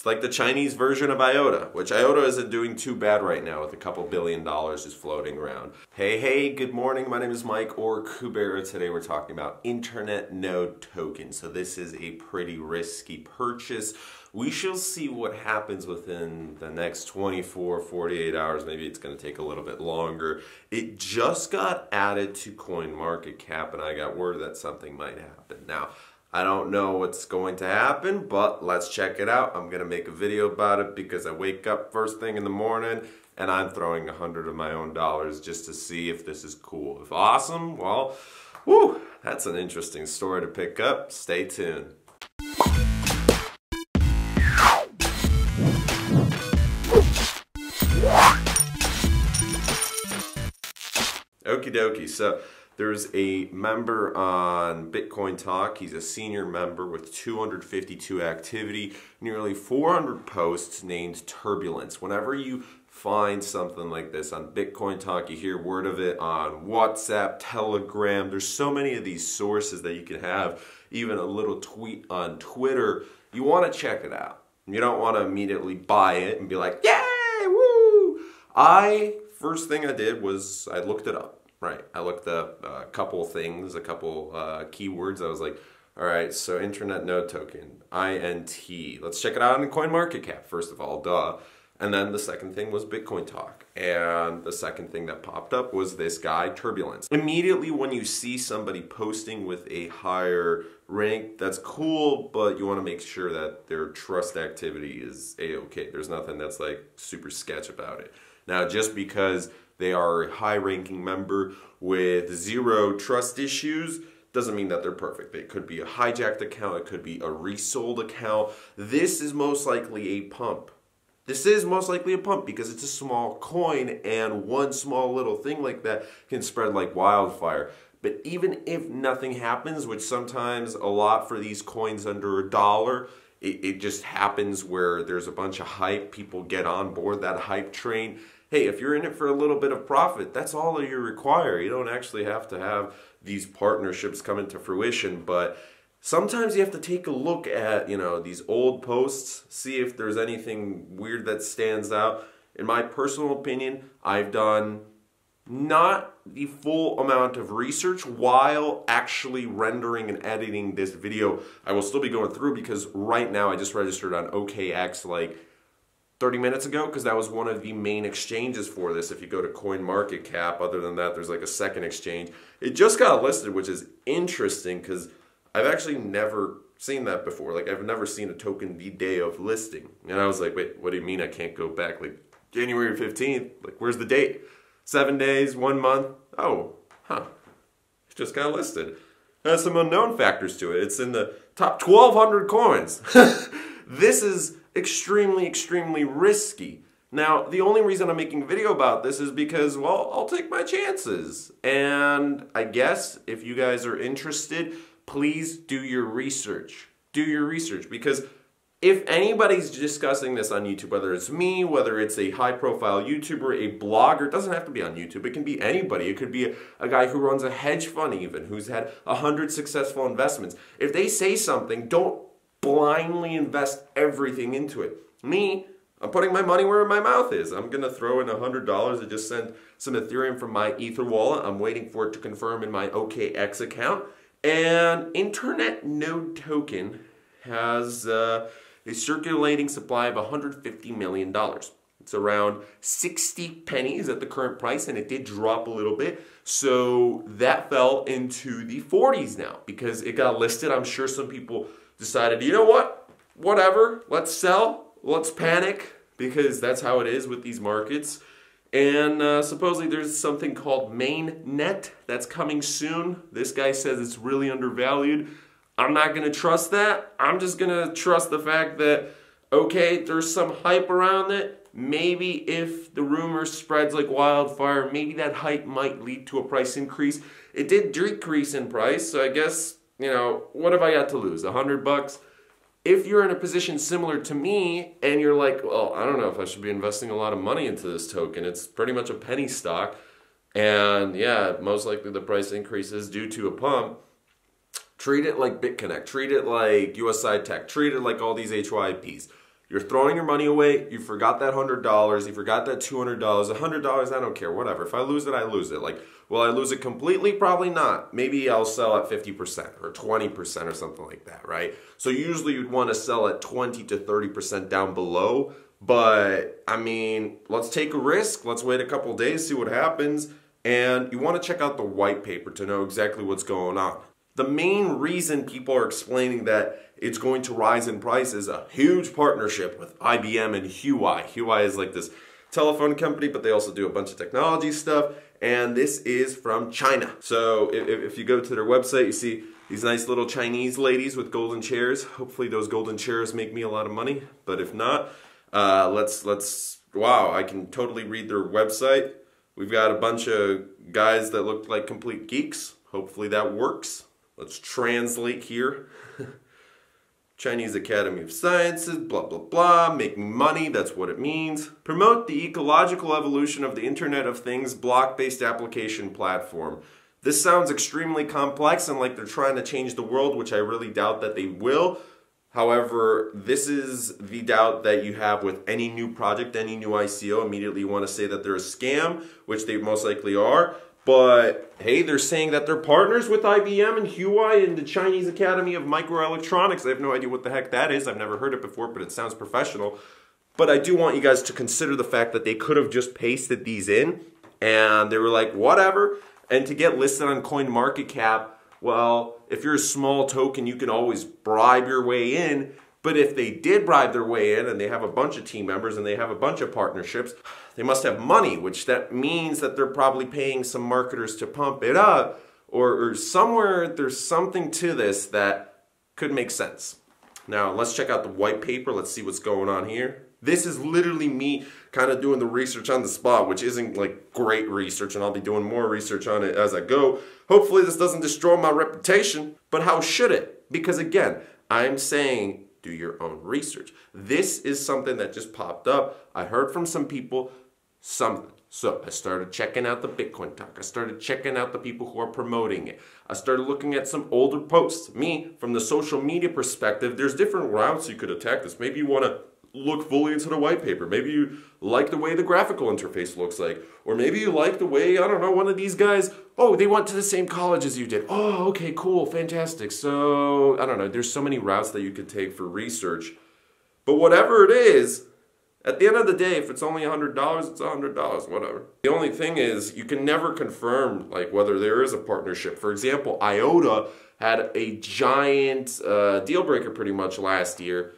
like the Chinese version of IOTA, which IOTA isn't doing too bad right now with a couple $1 billion just floating around. Hey, good morning. My name is Mike or Kubera. Today we're talking about internet node tokens. So this is a pretty risky purchase. We shall see what happens within the next 24, 48 hours. Maybe it's going to take a little bit longer. It just got added to CoinMarketCap and I got word that something might happen. Now, I don't know what's going to happen, but let's check it out. I'm going to make a video about it because I wake up first thing in the morning and I'm throwing 100 of my own dollars just to see if this is cool. If awesome, well, whew, that's an interesting story to pick up. Stay tuned. Okie dokie. So there's a member on Bitcoin Talk. He's a senior member with 252 activity, nearly 400 posts named Turbulence. Whenever you find something like this on Bitcoin Talk, you hear word of it on WhatsApp, Telegram. There's so many of these sources that you can have, even a little tweet on Twitter. You want to check it out. You don't want to immediately buy it and be like, yay, woo! First thing I did was I looked it up. Right, I looked up a couple things, a couple keywords. I was like, all right, so internet node token, INT. Let's check it out on CoinMarketCap, first of all, duh. And then the second thing was Bitcoin Talk. And the second thing that popped up was this guy, Turbulence. Immediately when you see somebody posting with a higher rank, that's cool, but you want to make sure that their trust activity is A-okay. There's nothing that's like super sketch about it. Now, just because they are a high-ranking member with zero trust issues doesn't mean that they're perfect. It could be a hijacked account. It could be a resold account. This is most likely a pump. This is most likely a pump because it's a small coin and one small little thing like that can spread like wildfire. But even if nothing happens, which sometimes a lot for these coins under $1, it just happens where there's a bunch of hype. People get on board that hype train. Hey, if you're in it for a little bit of profit, that's all you require. You don't actually have to have these partnerships come into fruition, but sometimes you have to take a look at, these old posts, see if there's anything weird that stands out. In my personal opinion, I've done not the full amount of research while actually rendering and editing this video. I will still be going through because right now I just registered on OKEx like 30 minutes ago because that was one of the main exchanges for this. If you go to CoinMarketCap, other than that, there's like a second exchange. It just got listed, which is interesting because I've actually never seen that before. Like, I've never seen a token the day of listing. And I was like, wait, what do you mean I can't go back? Like, January 15th? Like, where's the date? 7 days, 1 month? Oh, huh. It just got listed. It has some unknown factors to it. It's in the top 1,200 coins. This is extremely risky. Now, the only reason I'm making a video about this is because, well, I'll take my chances. And I guess if you guys are interested, please do your research. Do your research, because if anybody's discussing this on YouTube, whether it's me, whether it's a high-profile YouTuber, a blogger, it doesn't have to be on YouTube. It can be anybody. It could be a guy who runs a hedge fund even, who's had 100 successful investments. If they say something, don't blindly invest everything into it. Me, I'm putting my money where my mouth is. I'm going to throw in $100. I just sent some Ethereum from my Ether wallet. I'm waiting for it to confirm in my OKEx account. And internet node token has a circulating supply of $150 million. It's around 60 pennies at the current price, and it did drop a little bit. So that fell into the 40s now because it got listed. I'm sure some people decided, you know what, whatever, let's sell, let's panic, because that's how it is with these markets. And supposedly there's something called mainnet that's coming soon. This guy says it's really undervalued. I'm not going to trust that. I'm just going to trust the fact that, okay, there's some hype around it. Maybe if the rumor spreads like wildfire, maybe that hype might lead to a price increase. It did decrease in price, so I guess, what have I got to lose? $100? If you're in a position similar to me and you're like, well, I don't know if I should be investing a lot of money into this token. It's pretty much a penny stock. And yeah, most likely the price increase is due to a pump. Treat it like BitConnect. Treat it like USI Tech. Treat it like all these HYPs. You're throwing your money away. You forgot that $100. You forgot that $200. $100, I don't care. Whatever. If I lose it, I lose it. Like, will I lose it completely? Probably not. Maybe I'll sell at 50% or 20% or something like that, right? So usually you'd want to sell at 20 to 30% down below. But, I mean, let's take a risk. Let's wait a couple of days, see what happens. And you want to check out the white paper to know exactly what's going on. The main reason people are explaining that it's going to rise in price is a huge partnership with IBM and Huawei. Huawei is like this telephone company, but they also do a bunch of technology stuff. And this is from China. So if you go to their website, you see these nice little Chinese ladies with golden chairs. Hopefully those golden chairs make me a lot of money. But if not, wow, I can totally read their website. We've got a bunch of guys that look like complete geeks. Hopefully that works. Let's translate here. Chinese Academy of Sciences, blah, blah, blah, making money, that's what it means. Promote the ecological evolution of the Internet of Things block-based application platform. This sounds extremely complex and like they're trying to change the world, which I really doubt that they will. However, this is the doubt that you have with any new project, any new ICO. Immediately you want to say that they're a scam, which they most likely are. But, hey, they're saying that they're partners with IBM and Huawei and the Chinese Academy of Microelectronics. I have no idea what the heck that is. I've never heard it before, but it sounds professional. But I do want you guys to consider the fact that they could have just pasted these in, and they were like, whatever. And to get listed on CoinMarketCap, well, if you're a small token, you can always bribe your way in. But if they did bribe their way in and they have a bunch of team members and they have a bunch of partnerships, they must have money, which that means that they're probably paying some marketers to pump it up, or somewhere there's something to this that could make sense. Now, let's check out the white paper. Let's see what's going on here. This is literally me kind of doing the research on the spot, which isn't like great research, and I'll be doing more research on it as I go. Hopefully this doesn't destroy my reputation, but how should it? Because again, I'm saying do your own research. This is something that just popped up. I heard from some people something. So I started checking out the Bitcoin talk. I started checking out the people who are promoting it. I started looking at some older posts. Me, from the social media perspective, there's different routes you could attack this. Maybe you want to look fully into the white paper. Maybe you like the way the graphical interface looks like. Or maybe you like the way, I don't know, one of these guys, oh, they went to the same college as you did. Oh, okay, cool, fantastic. So, I don't know, there's so many routes that you could take for research. But whatever it is, at the end of the day, if it's only $100, it's $100, whatever. The only thing is, you can never confirm like whether there is a partnership. For example, IOTA had a giant deal breaker pretty much last year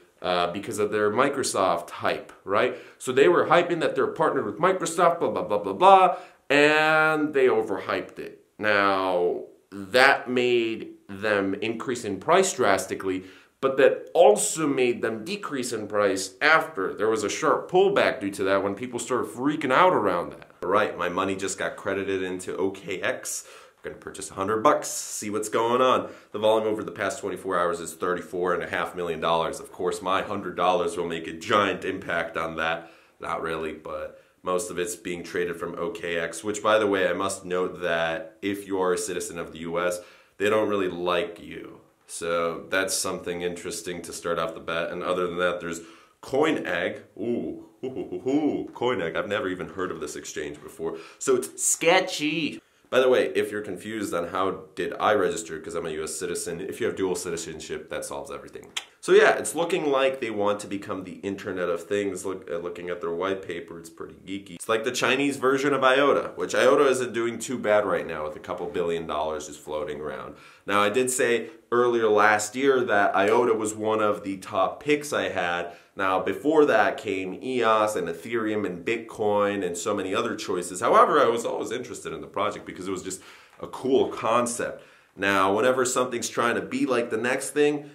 because of their Microsoft hype, right? So they were hyping that they're partnered with Microsoft, blah, blah, blah, blah, blah, and they overhyped it. Now, that made them increase in price drastically, but that also made them decrease in price after. There was a sharp pullback due to that when people started freaking out around that. All right, my money just got credited into OKEx. I'm gonna purchase $100, see what's going on. The volume over the past 24 hours is $34.5 million. Of course, my $100 will make a giant impact on that. Not really, but most of it's being traded from OKEx, which, by the way, I must note that if you are a citizen of the US, they don't really like you. So that's something interesting to start off the bat. And other than that, there's CoinEgg. Ooh, CoinEgg. I've never even heard of this exchange before. So it's sketchy. By the way, if you're confused on how did I register, because I'm a US citizen, if you have dual citizenship, that solves everything. So yeah, it's looking like they want to become the Internet of Things. Looking at their white paper, it's pretty geeky. It's like the Chinese version of IOTA, which IOTA isn't doing too bad right now with a couple $1 billion just floating around. Now, I did say earlier last year that IOTA was one of the top picks I had. Now, before that came EOS and Ethereum and Bitcoin and so many other choices. However, I was always interested in the project because it was just a cool concept. Now, whenever something's trying to be like the next thing,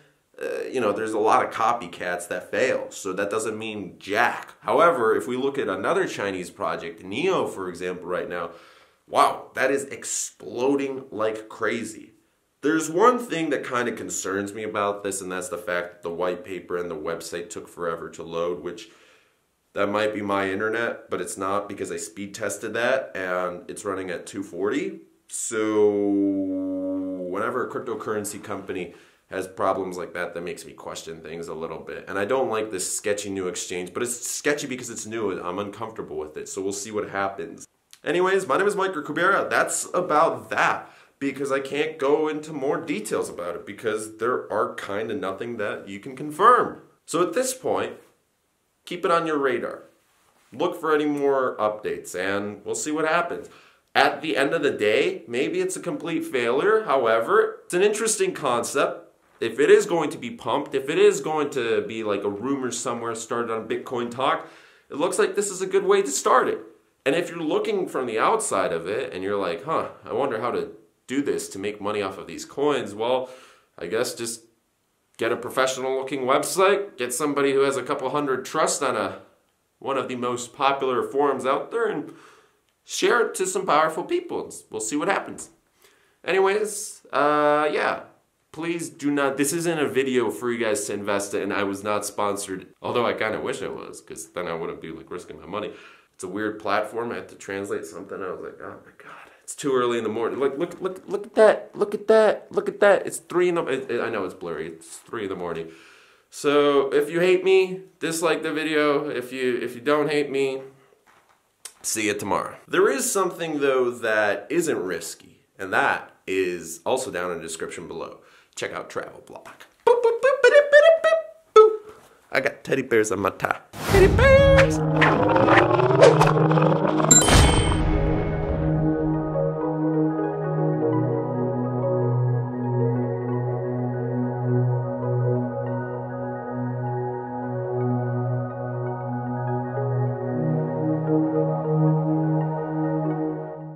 you know, there's a lot of copycats that fail. So that doesn't mean jack. However, if we look at another Chinese project, Neo, for example, right now, wow, that is exploding like crazy. There's one thing that kind of concerns me about this, and that's the fact that the white paper and the website took forever to load, which that might be my internet, but it's not because I speed tested that and it's running at 240. So whenever a cryptocurrency company has problems like that makes me question things a little bit. And I don't like this sketchy new exchange, but it's sketchy because it's new and I'm uncomfortable with it. So we'll see what happens. Anyways, my name is Mike Kubera. That's about that, because I can't go into more details about it because there are kind of nothing that you can confirm. So at this point, keep it on your radar. Look for any more updates and we'll see what happens. At the end of the day, maybe it's a complete failure. However, it's an interesting concept. If it is going to be pumped, if it is going to be like a rumor somewhere started on Bitcoin Talk, it looks like this is a good way to start it. And if you're looking from the outside of it and you're like, I wonder how to do this to make money off of these coins, well, I guess just get a professional looking website, get somebody who has a couple hundred trust on one of the most popular forums out there, and share it to some powerful people. We'll see what happens. Anyways, yeah. Please do not, this isn't a video for you guys to invest in, and I was not sponsored, although I kind of wish I was, because then I wouldn't be like risking my money. It's a weird platform. I had to translate something. I was like, oh my God, it's too early in the morning. Look at that. Look at that. Look at that. It's 3 in the, I know it's blurry. It's 3 in the morning. So if you hate me, dislike the video. If you don't hate me, see you tomorrow. There is something though that isn't risky, and that is also down in the description below. Check out Travel Blog. Boop, boop, boop, boop, boop, boop, boop. I got teddy bears on my tie. Teddy bears!